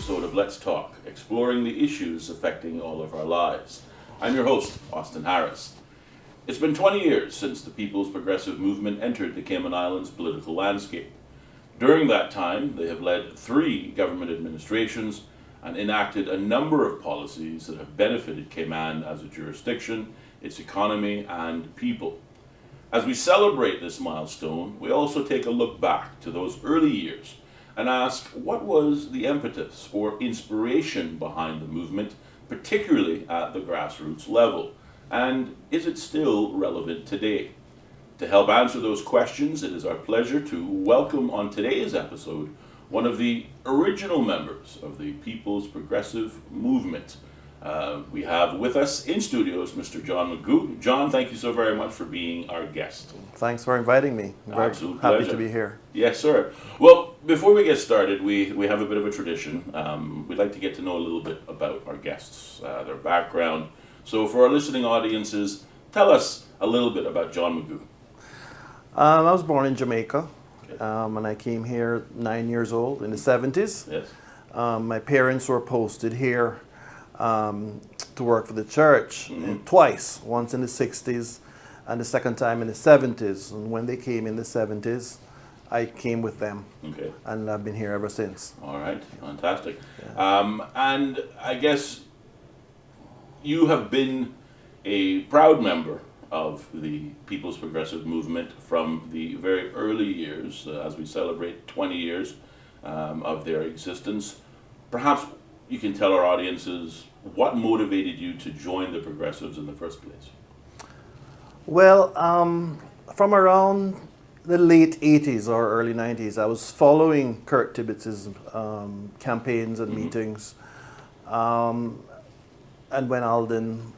episode of Let's Talk, exploring the issues affecting all of our lives. I'm your host, Austin Harris. It's been 20 years since the People's Progressive Movement entered the Cayman Islands political landscape. During that time, they have led 3 government administrations and enacted a number of policies that have benefited Cayman as a jurisdiction, its economy, and people. As we celebrate this milestone, we also take a look back to those early years and ask what was the impetus or inspiration behind the movement, particularly at the grassroots level, and is it still relevant today? To help answer those questions, it is our pleasure to welcome on today's episode one of the original members of the People's Progressive Movement. We have with us in studios Mr. John Meghoo. John, thank you so very much for being our guest. Thanks for inviting me. I'm very Absolute happy pleasure. to be here. Yes, sir. Well, before we get started, we have a bit of a tradition. We'd like to get to know a little bit about our guests, their background. So for our listening audiences, tell us a little bit about John Meghoo. I was born in Jamaica, and I came here 9 years old in the 70s. Yes. My parents were posted here to work for the church twice, once in the 60s and the second time in the 70s. And when they came in the 70s, I came with them. Okay. And I've been here ever since. All right. Fantastic. And I guess you have been a proud member of the People's Progressive Movement from the very early years, as we celebrate 20 years of their existence. Perhaps you can tell our audiences what motivated you to join the Progressives in the first place. Well, from around the late 80s or early 90s, I was following Kurt Tibbitz's campaigns and meetings, and when Alden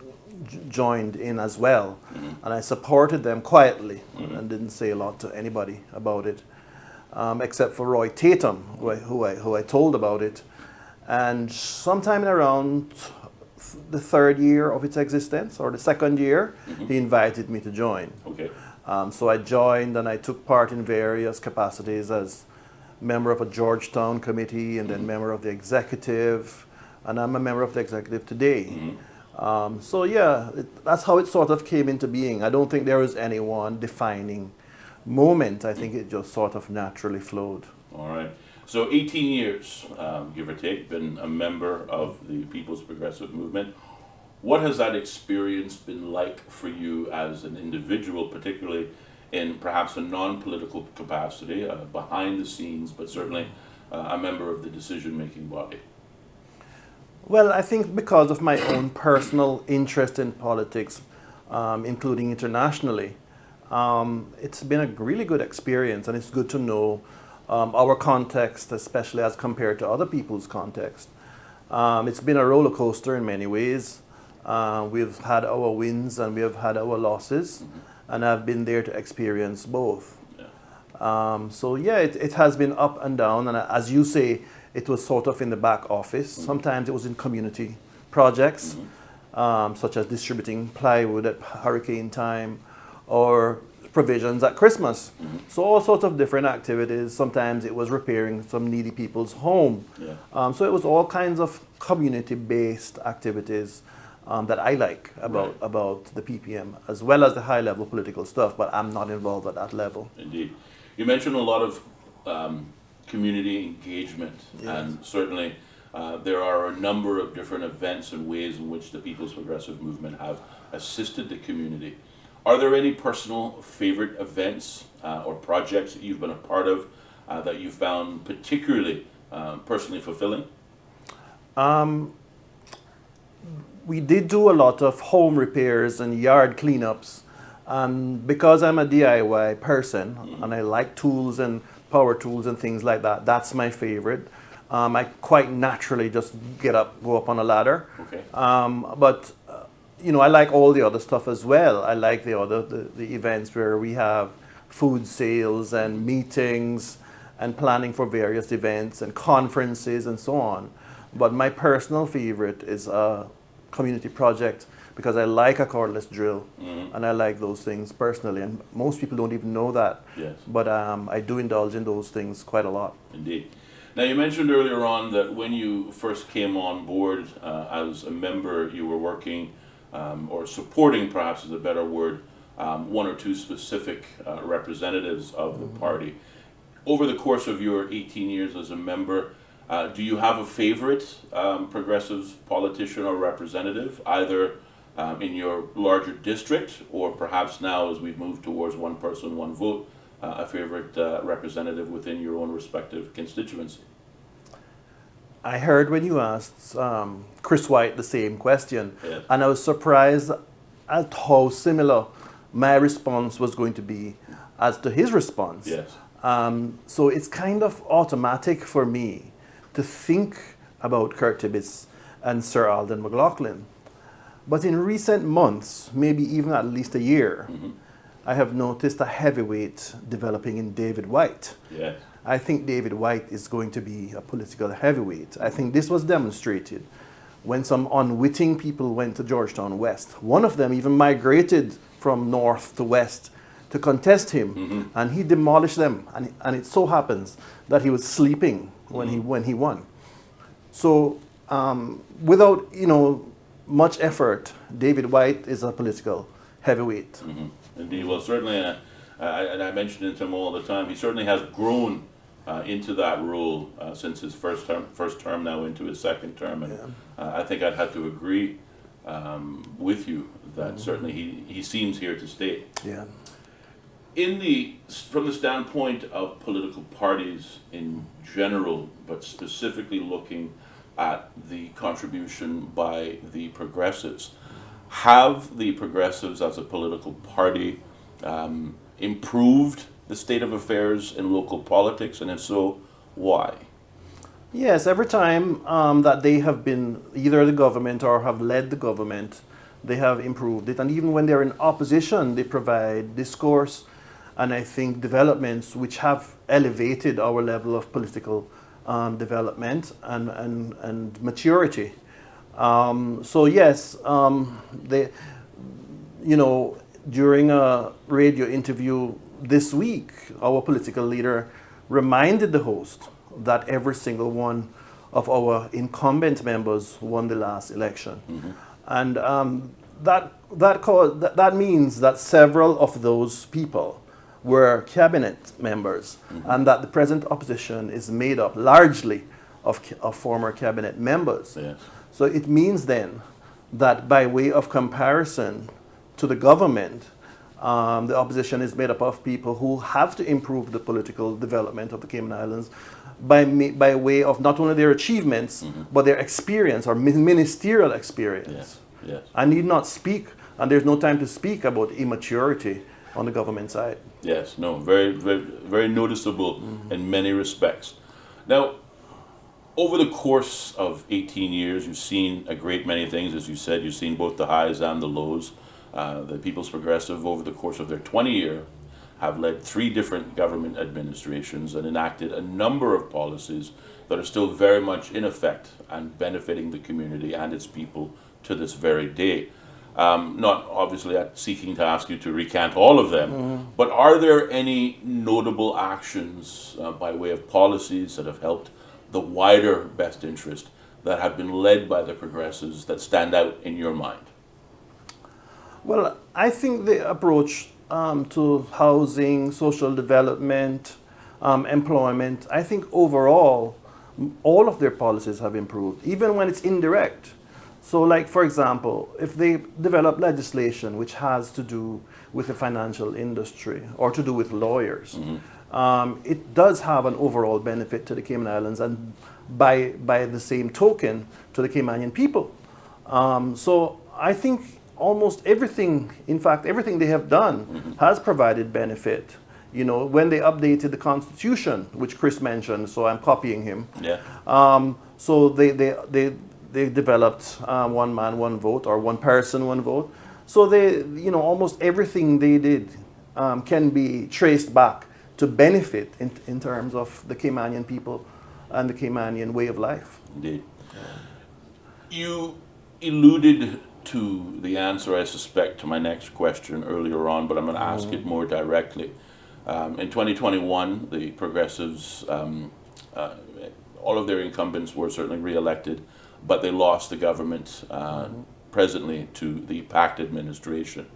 joined in as well, and I supported them quietly and didn't say a lot to anybody about it, except for Roy Tatum, who I told about it. And sometime in around the 3rd year of its existence, or the 2nd year, he invited me to join. Okay. So I joined and I took part in various capacities as member of a Georgetown committee and then member of the executive, and I'm a member of the executive today. So yeah, that's how it sort of came into being. I don't think there was any one defining moment. I think it just sort of naturally flowed. All right. So 18 years, give or take, been a member of the People's Progressive Movement. What has that experience been like for you as an individual, particularly in perhaps a non-political capacity, behind the scenes, but certainly a member of the decision-making body? Well, I think because of my own personal interest in politics, including internationally, it's been a really good experience, and it's good to know our context, especially as compared to other people's context. It's been a roller coaster in many ways. We've had our wins and we have had our losses, and I've been there to experience both. Yeah. So yeah, it has been up and down, and as you say, it was sort of in the back office. Sometimes it was in community projects, such as distributing plywood at hurricane time, or provisions at Christmas. So all sorts of different activities. Sometimes it was repairing some needy people's home. Yeah. So it was all kinds of community-based activities that I like about the PPM, as well as the high-level political stuff, but I'm not involved at that level. Indeed. You mentioned a lot of community engagement, yes. And certainly there are a number of different events and ways in which the People's Progressive Movement have assisted the community. Are there any personal favorite events or projects that you've been a part of that you found particularly personally fulfilling? We did do a lot of home repairs and yard cleanups. Because I'm a DIY person and I like tools and power tools and things like that, that's my favorite. I quite naturally just go up on a ladder. Okay. But I like all the other stuff as well. I like the events where we have food sales and meetings and planning for various events and conferences and so on. But my personal favorite is a community project because I like a cordless drill, and I like those things personally. And most people don't even know that. Yes. But I do indulge in those things quite a lot. Indeed. Now, you mentioned earlier on that when you first came on board as a member, you were working or supporting, perhaps is a better word, one or two specific representatives of the party. Over the course of your 18 years as a member, do you have a favorite progressive politician or representative, either in your larger district, or perhaps now as we've moved towards one person, one vote, a favorite representative within your own respective constituency? I heard when you asked Chris White the same question, Yeah. and I was surprised at how similar my response was going to be as to his response. Yes. So it's kind of automatic for me to think about Kurt Tibbetts and Sir Alden McLaughlin. But in recent months, maybe even at least a year, I have noticed a heavyweight developing in David White. Yes. I think David White is going to be a political heavyweight. I think this was demonstrated when some unwitting people went to Georgetown West. One of them even migrated from north to west to contest him, and he demolished them. And it so happens that he was sleeping when he won. So without much effort, David White is a political heavyweight. Indeed. Well, certainly, and I mention it to him all the time, he certainly has grown into that role since his first term, now into his second term. And I think I'd have to agree with you that certainly he seems here to stay. Yeah. From the standpoint of political parties in general, but specifically looking at the contribution by the progressives, have the progressives as a political party improved the state of affairs in local politics, and if so, why? Yes, every time that they have been either the government or have led the government, they have improved it. And even when they're in opposition, they provide discourse and I think developments which have elevated our level of political development and maturity. So yes, during a radio interview this week, our political leader reminded the host that every single one of our incumbent members won the last election. And that means that several of those people were cabinet members, and that the present opposition is made up largely of former cabinet members. Yes. So it means then that by way of comparison to the government, the opposition is made up of people who have to improve the political development of the Cayman Islands by way of not only their achievements, but their experience or ministerial experience. Yes. Yes. I need not speak, and there's no time to speak about immaturity on the government side. Yes, no, very, very, very noticeable in many respects. Now, over the course of 18 years, you've seen a great many things. As you said, you've seen both the highs and the lows. The People's Progressive, over the course of their 20-year, have led 3 different government administrations and enacted a number of policies that are still very much in effect and benefiting the community and its people to this very day. Not obviously seeking to ask you to recant all of them, but are there any notable actions by way of policies that have helped the wider best interest that have been led by the progressives that stand out in your mind? Well, I think the approach to housing, social development, employment, I think overall, all of their policies have improved, even when it's indirect. So like, for example, if they develop legislation which has to do with the financial industry or to do with lawyers, it does have an overall benefit to the Cayman Islands and by the same token to the Caymanian people. So I think almost everything, in fact, everything they have done has provided benefit. You know, when they updated the Constitution, which Chris mentioned, so I'm copying him. Yeah. So they developed one man, one vote, or one person, one vote. So almost everything they did can be traced back to benefit in terms of the Caymanian people and the Caymanian way of life. Indeed. You alluded to the answer, I suspect, to my next question earlier on, but I'm going to ask it more directly. In 2021, the progressives all of their incumbents were certainly re-elected, but they lost the government presently to the PACT administration.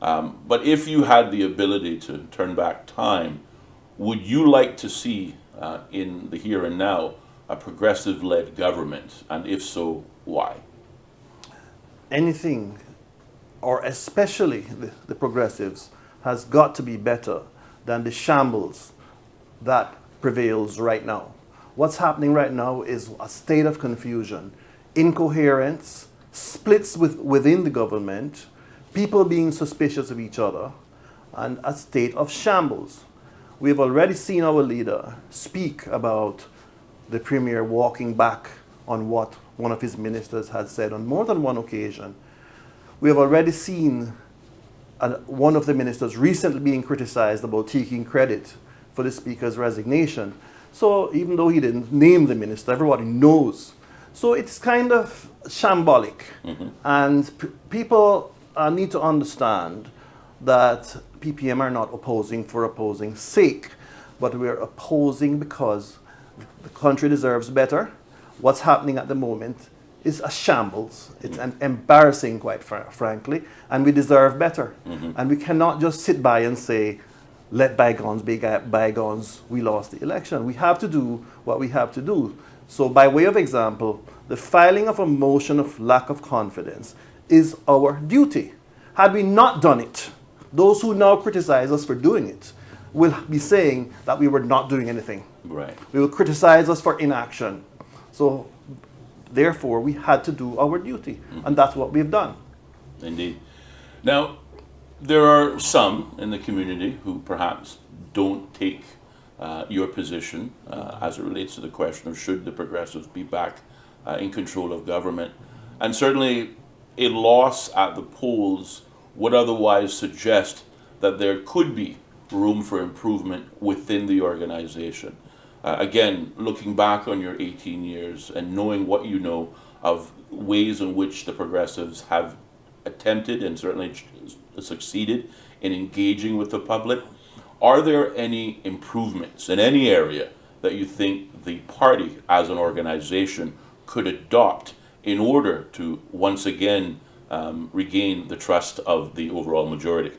But if you had the ability to turn back time, would you like to see in the here and now a progressive-led government, and if so, why? Anything, or especially the progressives, has got to be better than the shambles that prevails right now. What's happening right now is a state of confusion, incoherence, splits within the government, people being suspicious of each other, and a state of shambles. We have already seen our leader speak about the premier walking back on what one of his ministers had said on more than one occasion. We have already seen one of the ministers recently being criticized about taking credit for the speaker's resignation. So even though he didn't name the minister, everybody knows. So it's kind of shambolic. And people need to understand that PPM are not opposing for opposing's sake, but we're opposing because the country deserves better. What's happening at the moment is a shambles. It's an embarrassing, quite frankly, and we deserve better. And we cannot just sit by and say, let bygones be bygones, we lost the election. We have to do what we have to do. So by way of example, the filing of a motion of lack of confidence is our duty. Had we not done it, those who now criticize us for doing it will be saying that we were not doing anything. Right. They will criticize us for inaction. So therefore, we had to do our duty, and that's what we've done. Indeed. Now, there are some in the community who perhaps don't take your position as it relates to the question of should the progressives be back in control of government. And certainly a loss at the polls would otherwise suggest that there could be room for improvement within the organization. Again, looking back on your 18 years and knowing what you know of ways in which the progressives have attempted and certainly succeeded in engaging with the public, are there any improvements in any area that you think the party as an organization could adopt in order to once again regain the trust of the overall majority?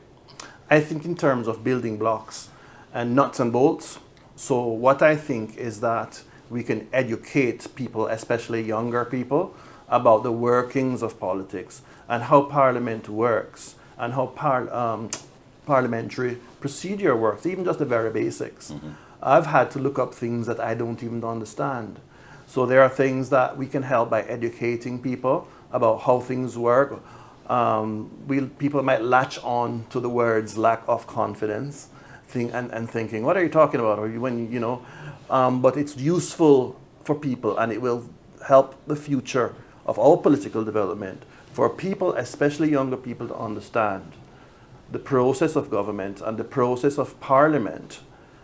I think in terms of building blocks and nuts and bolts. So what I think is that we can educate people, especially younger people, about the workings of politics and how parliament works and how parliamentary procedure works, even just the very basics. I've had to look up things that I don't even understand. So there are things that we can help by educating people about how things work. People might latch on to the words lack of confidence and thinking, what are you talking about? Or but it's useful for people, and it will help the future of our political development for people, especially younger people, to understand the process of government and the process of parliament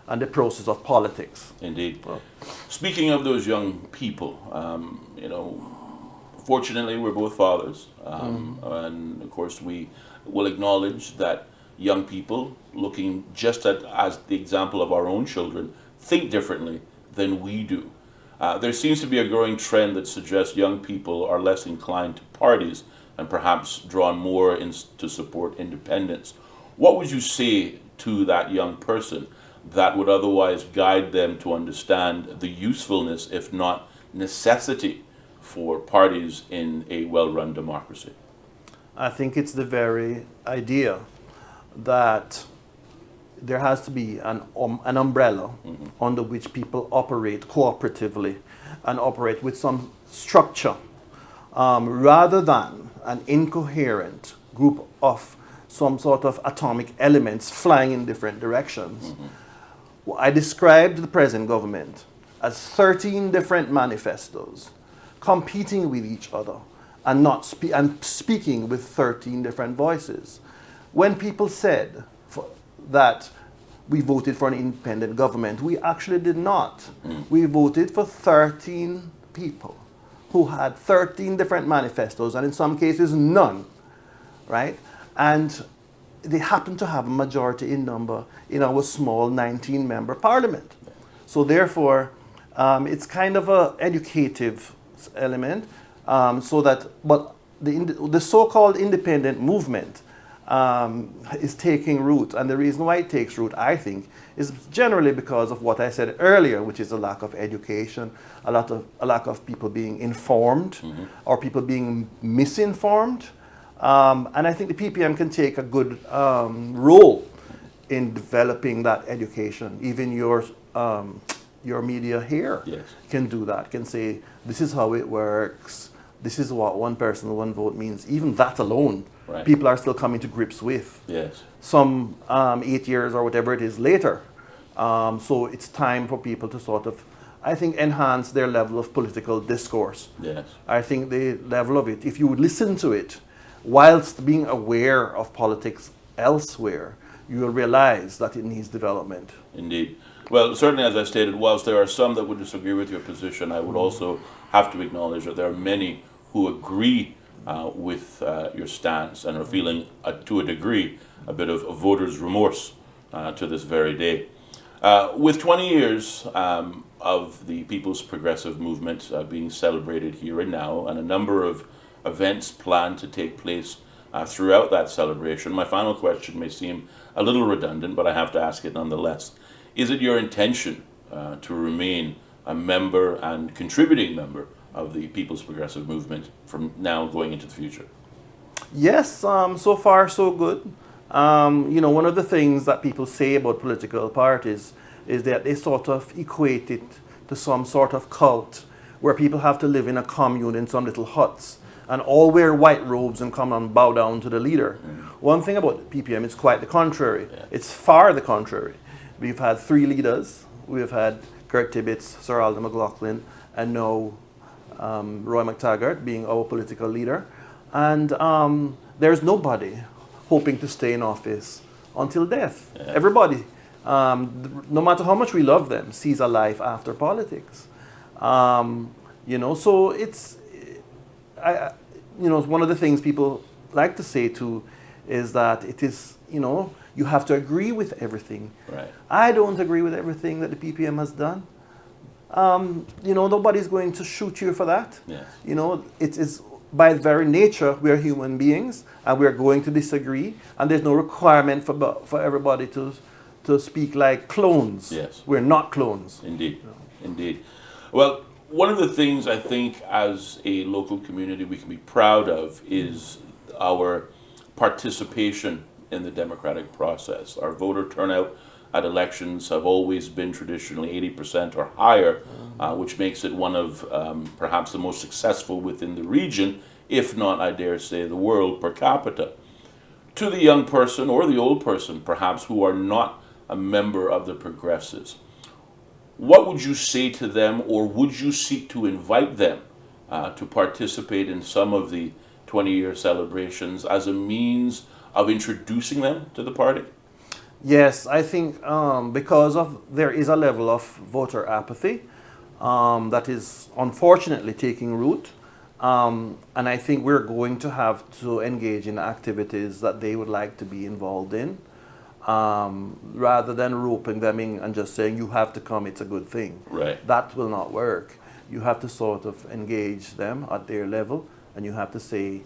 and the process of politics. Indeed. Well, speaking of those young people, fortunately we're both fathers, and of course we will acknowledge that young people, looking just at as the example of our own children, think differently than we do. There seems to be a growing trend that suggests young people are less inclined to parties and perhaps drawn more to support independence. What would you say to that young person that would otherwise guide them to understand the usefulness, if not necessity, for parties in a well-run democracy? I think it's the very idea that there has to be an umbrella under which people operate cooperatively and operate with some structure, rather than an incoherent group of some sort of atomic elements flying in different directions. I described the present government as 13 different manifestos competing with each other and speaking with 13 different voices. When people said that we voted for an independent government, we actually did not. We voted for 13 people who had 13 different manifestos, and in some cases none, right? And they happen to have a majority in number in our small 19-member parliament. So therefore, It's kind of a educative element, but the so-called independent movement is taking root, and the reason why it takes root, I think, is generally because of what I said earlier, which is a lack of education, a lack of people being informed, or people being misinformed, and I think the PPM can take a good role in developing that education. Even your media here can do that, can say, this is how it works, this is what one person, one vote means. Even that alone, people are still coming to grips with. Some 8 years or whatever it is later. So it's time for people to sort of, I think, enhance their level of political discourse. I think the level of it, if you would listen to it, whilst being aware of politics elsewhere, you will realize that it needs development. Indeed. Well, certainly, as I stated, whilst there are some that would disagree with your position, I would also have to acknowledge that there are many who agree with your stance and are feeling, to a degree, a bit of voter's remorse to this very day. With 20 years of the People's Progressive Movement being celebrated here and now, and a number of events planned to take place throughout that celebration, my final question may seem a little redundant, but I have to ask it nonetheless. Is it your intention to remain a member and contributing member of the People's Progressive Movement from now going into the future? Yes, so far so good. One of the things that people say about political parties is that they sort of equate it to some sort of cult where people have to live in a commune in some little huts and all wear white robes and come and bow down to the leader. One thing about the PPM is quite the contrary. It's far the contrary. We've had 3 leaders. We've had Kurt Tibbetts, Sir Alden McLaughlin, and now Roy McTaggart being our political leader. And there's nobody hoping to stay in office until death. Everybody, no matter how much we love them, sees a life after politics. So it's, one of the things people like to say too is that it is, you have to agree with everything. I don't agree with everything that the PPM has done. Nobody's going to shoot you for that. It is by very nature, we are human beings and we are going to disagree, and there's no requirement for everybody to speak like clones. We're not clones. Indeed. Indeed. Well, one of the things I think as a local community we can be proud of is our participation in the democratic process. Our voter turnout at elections have always been traditionally 80% or higher, which makes it one of perhaps the most successful within the region, if not, I dare say, the world per capita. To the young person or the old person, perhaps, who are not a member of the Progressives, what would you say to them, or would you seek to invite them to participate in some of the 20-year celebrations as a means of introducing them to the party? Yes, I think because there is a level of voter apathy that is unfortunately taking root, and I think we're going to have to engage in activities that they would like to be involved in, rather than roping them in and just saying, you have to come, it's a good thing. That will not work. You have to sort of engage them at their level, and you have to say,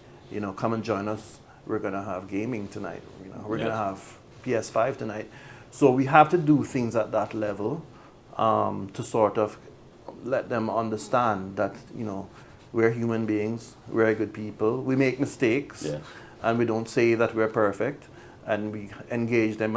come and join us. We're going to have gaming tonight. We're going to have PS5 tonight. So we have to do things at that level to sort of let them understand that, we're human beings, we're good people, we make mistakes, and we don't say that we're perfect, and we engage them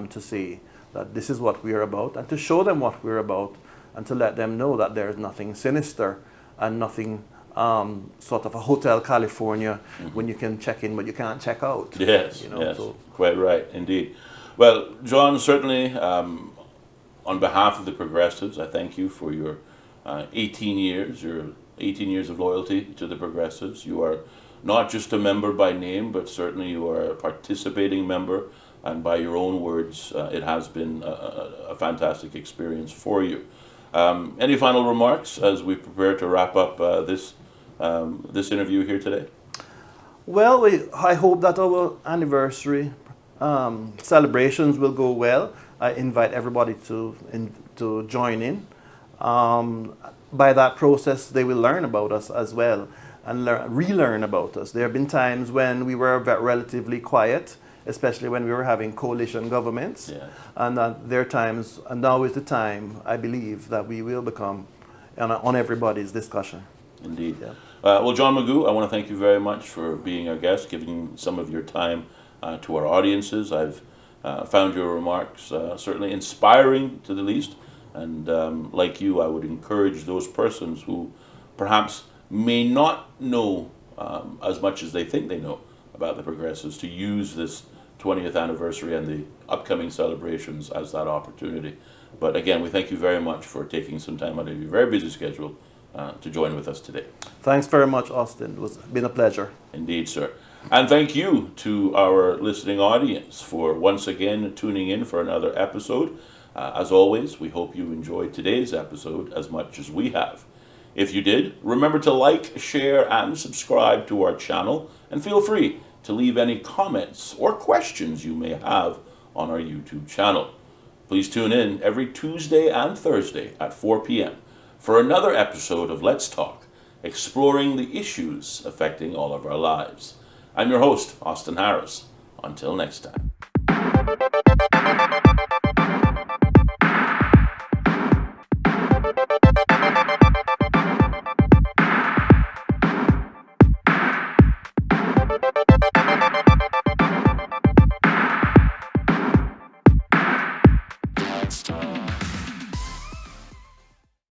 to say that this is what we're about, and to show them what we're about, and to let them know that there's nothing sinister and nothing sort of a Hotel California when you can check in but you can't check out. So. Quite right, indeed. Well, John, certainly on behalf of the Progressives, I thank you for your 18 years of loyalty to the Progressives. You are not just a member by name, but certainly you are a participating member, and by your own words, it has been a fantastic experience for you. Any final remarks as we prepare to wrap up this interview here today? Well, I hope that our anniversary celebrations will go well. I invite everybody to join in. By that process, they will learn about us as well and relearn about us. There have been times when we were relatively quiet, especially when we were having coalition governments. Yeah. And there are times, and now is the time, I believe, that we will become on everybody's discussion. Indeed. Yeah. Well, John Meghoo, I want to thank you very much for being our guest, giving some of your time to our audiences. I've found your remarks certainly inspiring, to the least. And like you, I would encourage those persons who perhaps may not know as much as they think they know about the Progressives to use this 20th anniversary and the upcoming celebrations as that opportunity. But again, we thank you very much for taking some time out of your very busy schedule to join with us today. Thanks very much, Austin. It was been a pleasure. Indeed, sir. And thank you to our listening audience for once again tuning in for another episode. As always, we hope you enjoyed today's episode as much as we have. If you did, remember to like, share, and subscribe to our channel, and feel free to leave any comments or questions you may have on our YouTube channel. Please tune in every Tuesday and Thursday at 4 p.m. for another episode of Let's Talk, exploring the issues affecting all of our lives. I'm your host, Austin Harris. Until next time.